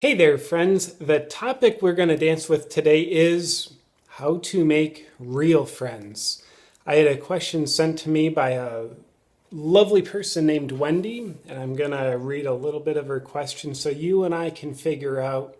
Hey there, friends. The topic we're going to dance with today is how to make real friends. I had a question sent to me by a lovely person named Wendy, and I'm going to read a little bit of her question so you and I can figure out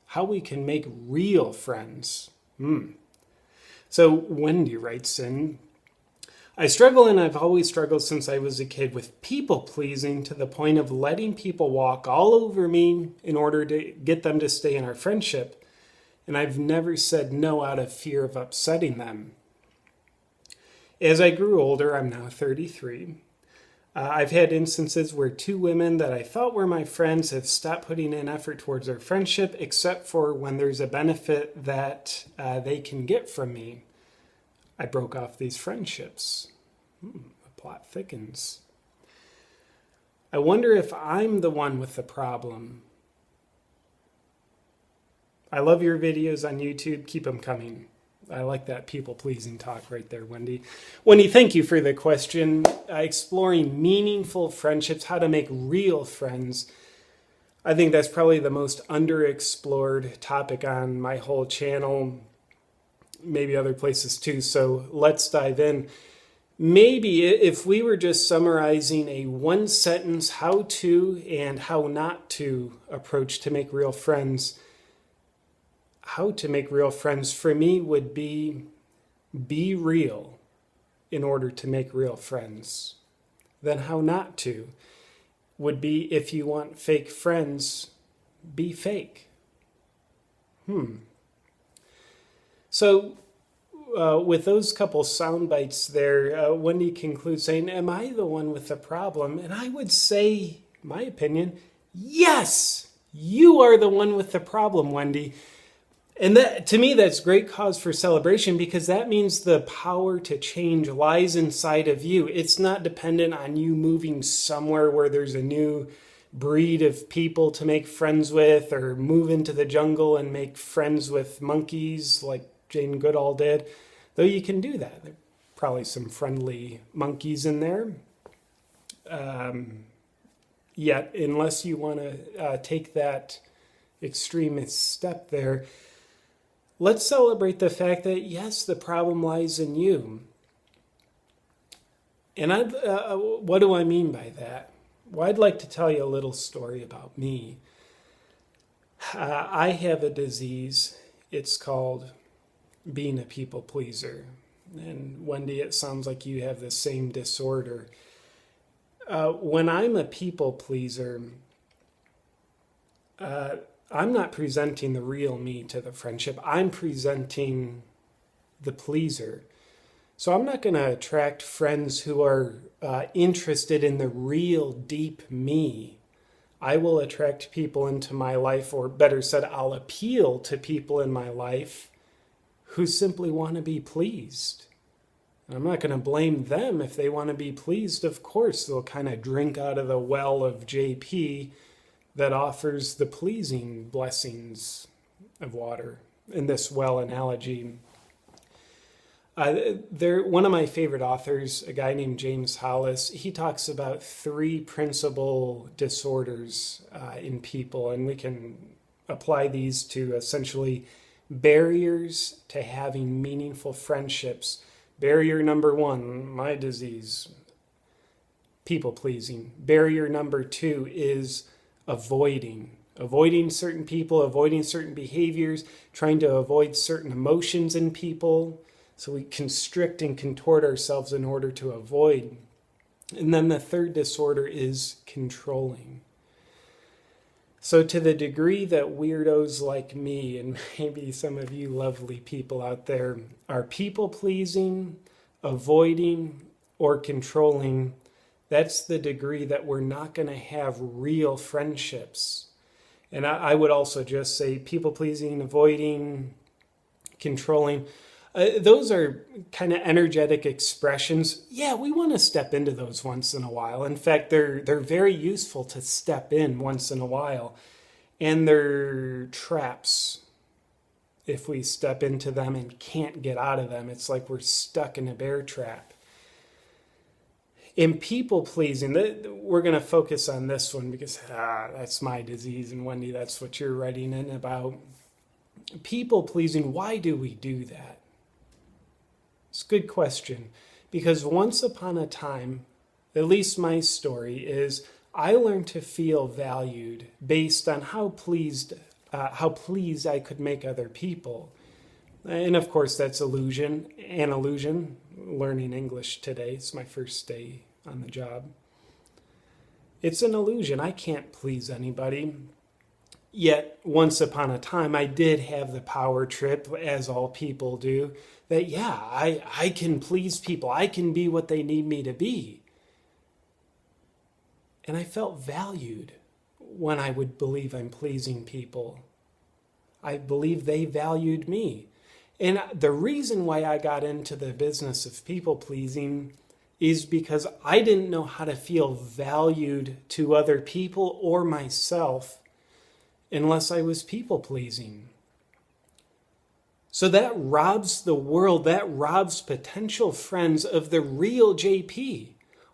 how we can make real friends. So, Wendy writes in, I struggle and I've always struggled since I was a kid with people pleasing to the point of letting people walk all over me in order to get them to stay in our friendship. And I've never said no out of fear of upsetting them. As I grew older, I'm now 33. I've had instances where two women that I thought were my friends have stopped putting in effort towards our friendship, except for when there's a benefit that they can get from me. I broke off these friendships. The plot thickens. I wonder if I'm the one with the problem. I love your videos on YouTube. Keep them coming. I like that people-pleasing talk right there, Wendy. Wendy, thank you for the question. Exploring meaningful friendships, how to make real friends. I think that's probably the most underexplored topic on my whole channel. Maybe other places too. So let's dive in. Maybe if we were just summarizing a one sentence how to and how not to approach to make real friends, how to make real friends for me would be real in order to make real friends. Then how not to would be if you want fake friends, be fake. So with those couple sound bites there, Wendy concludes saying, am I the one with the problem? And I would say, my opinion, yes, you are the one with the problem, Wendy. And that, to me, that's great cause for celebration because that means the power to change lies inside of you. It's not dependent on you moving somewhere where there's a new breed of people to make friends with or move into the jungle and make friends with monkeys like Jane Goodall did, though you can do that. There are probably some friendly monkeys in there. Yet, unless you want to take that extremist step there, let's celebrate the fact that, yes, the problem lies in you. And what do I mean by that? Well, I'd like to tell you a little story about me. I have a disease. It's called being a people pleaser. And Wendy, it sounds like you have the same disorder. When I'm a people pleaser, I'm not presenting the real me to the friendship. I'm presenting the pleaser. So I'm not going to attract friends who are interested in the real deep me. I will attract people into my life, or better said, I'll appeal to people in my life who simply want to be pleased. I'm not going to blame them if they want to be pleased. Of course, they'll kind of drink out of the well of JP that offers the pleasing blessings of water. In this well analogy, one of my favorite authors, a guy named James Hollis, he talks about three principal disorders in people, and we can apply these to essentially barriers to having meaningful friendships. Barrier number one, my disease, people pleasing. Barrier number two is avoiding certain people, avoiding certain behaviors, trying to avoid certain emotions in people. So we constrict and contort ourselves in order to avoid. And then the third disorder is controlling. So to the degree that weirdos like me, and maybe some of you lovely people out there, are people-pleasing, avoiding, or controlling, that's the degree that we're not going to have real friendships. And I would also just say people-pleasing, avoiding, controlling, those are kind of energetic expressions. Yeah, we want to step into those once in a while. In fact, they're very useful to step in once in a while. And they're traps if we step into them and can't get out of them. It's like we're stuck in a bear trap. In people pleasing, we're going to focus on this one because that's my disease, and Wendy, that's what you're writing in about. People pleasing, why do we do that? It's a good question, because once upon a time, at least my story is, I learned to feel valued based on how pleased I could make other people. And of course, that's an illusion. Learning English today, it's my first day on the job. It's an illusion. I can't please anybody. Yet, once upon a time, I did have the power trip, as all people do, that I can please people. I can be what they need me to be. And I felt valued when I would believe I'm pleasing people. I believe they valued me. And the reason why I got into the business of people pleasing is because I didn't know how to feel valued to other people or myself unless I was people pleasing. So that robs the world, that robs potential friends of the real JP.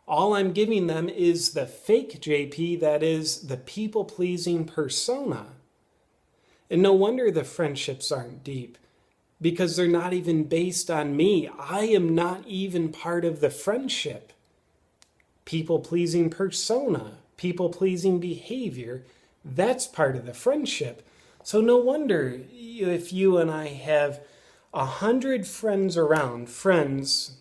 All I'm giving them is the fake JP, that is the people pleasing persona. And no wonder the friendships aren't deep, because they're not even based on me. I am not even part of the friendship. People-pleasing persona, people-pleasing behavior, that's part of the friendship. So no wonder if you and I have 100 friends around, friends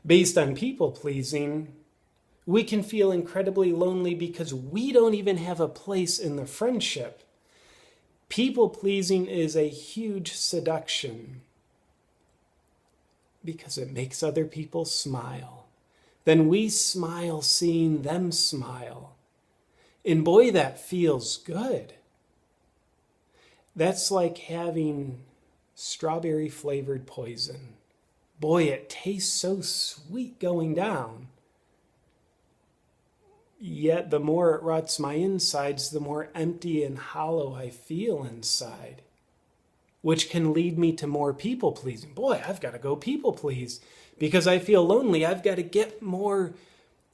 based on people-pleasing, we can feel incredibly lonely because we don't even have a place in the friendship. People-pleasing is a huge seduction because it makes other people smile. Then we smile seeing them smile. And boy, that feels good. That's like having strawberry-flavored poison. Boy, it tastes so sweet going down. Yet the more it rots my insides, the more empty and hollow I feel inside, which can lead me to more people pleasing. Boy, I've got to go people please because I feel lonely. I've got to get more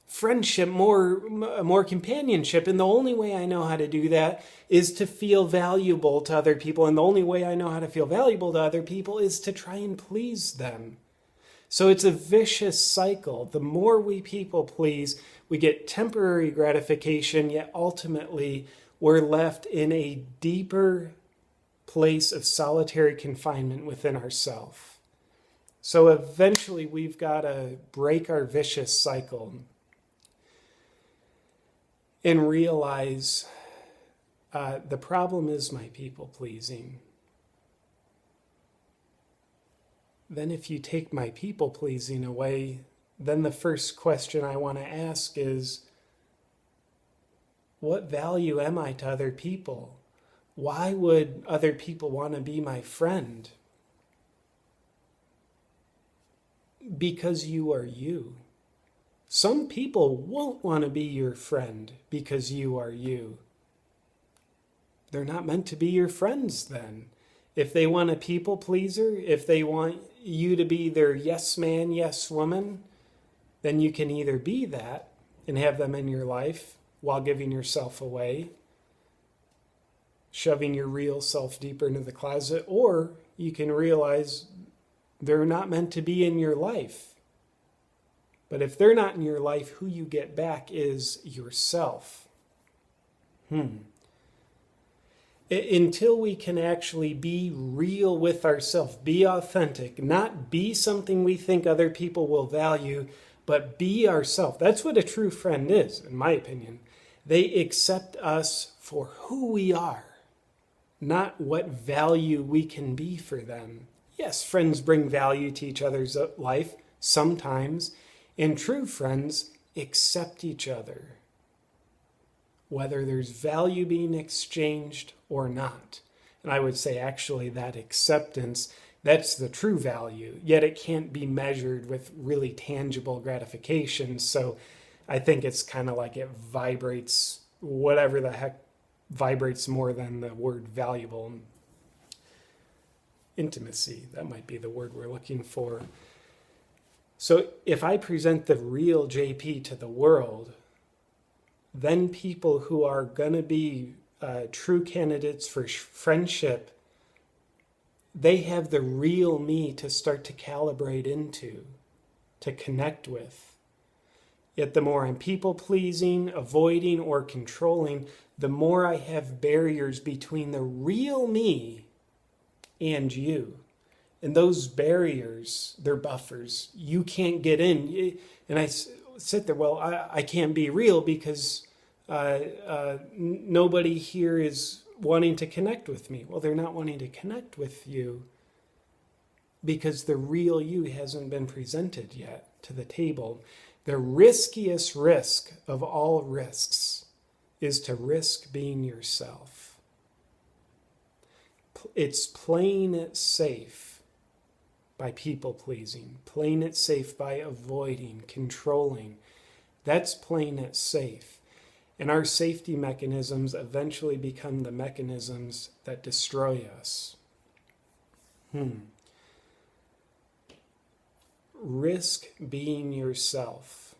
friendship, more companionship. And the only way I know how to do that is to feel valuable to other people. And the only way I know how to feel valuable to other people is to try and please them. So it's a vicious cycle. The more we people please, we get temporary gratification, yet ultimately we're left in a deeper place of solitary confinement within ourselves. So eventually we've got to break our vicious cycle and realize the problem is my people pleasing. Then if you take my people pleasing away, then the first question I want to ask is, what value am I to other people? Why would other people want to be my friend? Because you are you. Some people won't want to be your friend because you are you. They're not meant to be your friends then. If they want a people pleaser, if they want you to be their yes man, yes woman, then you can either be that and have them in your life while giving yourself away, shoving your real self deeper into the closet, or you can realize they're not meant to be in your life. But if they're not in your life, who you get back is yourself. Until we can actually be real with ourselves, be authentic, not be something we think other people will value, but be ourselves. That's what a true friend is, in my opinion. They accept us for who we are, not what value we can be for them. Yes, friends bring value to each other's life sometimes, and true friends accept each other, whether there's value being exchanged or not. And I would say actually that acceptance, that's the true value, yet it can't be measured with really tangible gratification. So I think it's kind of like it vibrates, whatever the heck vibrates more than the word valuable. Intimacy, that might be the word we're looking for. So if I present the real JP to the world, then people who are going to be true candidates for friendship, they have the real me to start to calibrate into, to connect with. Yet the more I'm people-pleasing, avoiding, or controlling, the more I have barriers between the real me and you. And those barriers, they're buffers. You can't get in. And I sit there, well, I can't be real because nobody here is wanting to connect with me. Well, they're not wanting to connect with you because the real you hasn't been presented yet to the table. The riskiest risk of all risks is to risk being yourself. It's playing it safe by people-pleasing, playing it safe by avoiding, controlling. That's playing it safe. And our safety mechanisms eventually become the mechanisms that destroy us. Risk being yourself.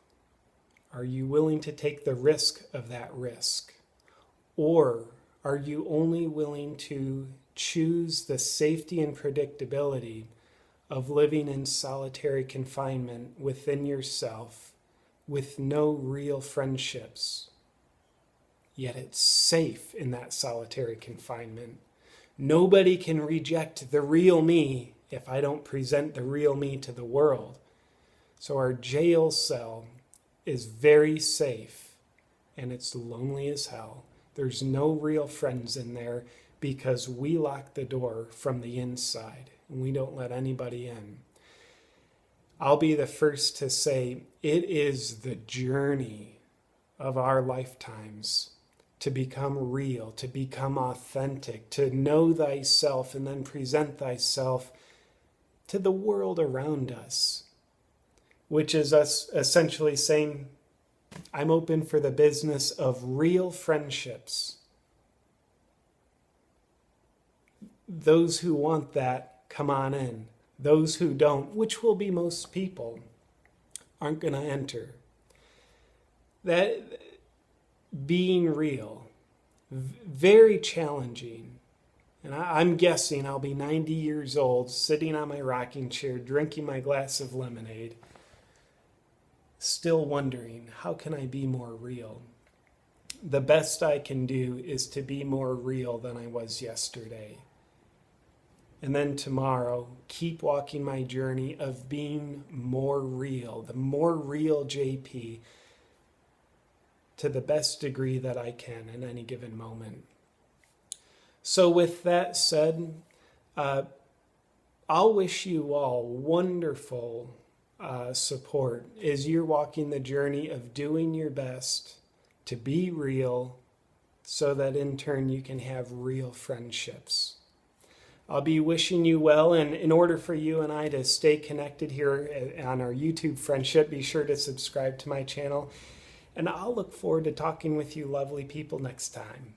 Are you willing to take the risk of that risk? Or are you only willing to choose the safety and predictability of living in solitary confinement within yourself with no real friendships? Yet it's safe in that solitary confinement. Nobody can reject the real me if I don't present the real me to the world. So our jail cell is very safe, and it's lonely as hell. There's no real friends in there because we lock the door from the inside, and we don't let anybody in. I'll be the first to say it is the journey of our lifetimes to become real, to become authentic, to know thyself and then present thyself to the world around us, which is us essentially saying, I'm open for the business of real friendships. Those who want that, come on in. Those who don't, which will be most people, aren't going to enter. That being real, very challenging. And I'm guessing I'll be 90 years old, sitting on my rocking chair, drinking my glass of lemonade, still wondering, how can I be more real? The best I can do is to be more real than I was yesterday. And then tomorrow, keep walking my journey of being more real, the more real JP, to the best degree that I can in any given moment. So with that said, I'll wish you all wonderful support as you're walking the journey of doing your best to be real so that in turn you can have real friendships. I'll be wishing you well, and in order for you and I to stay connected here on our YouTube friendship, be sure to subscribe to my channel, and I'll look forward to talking with you lovely people next time.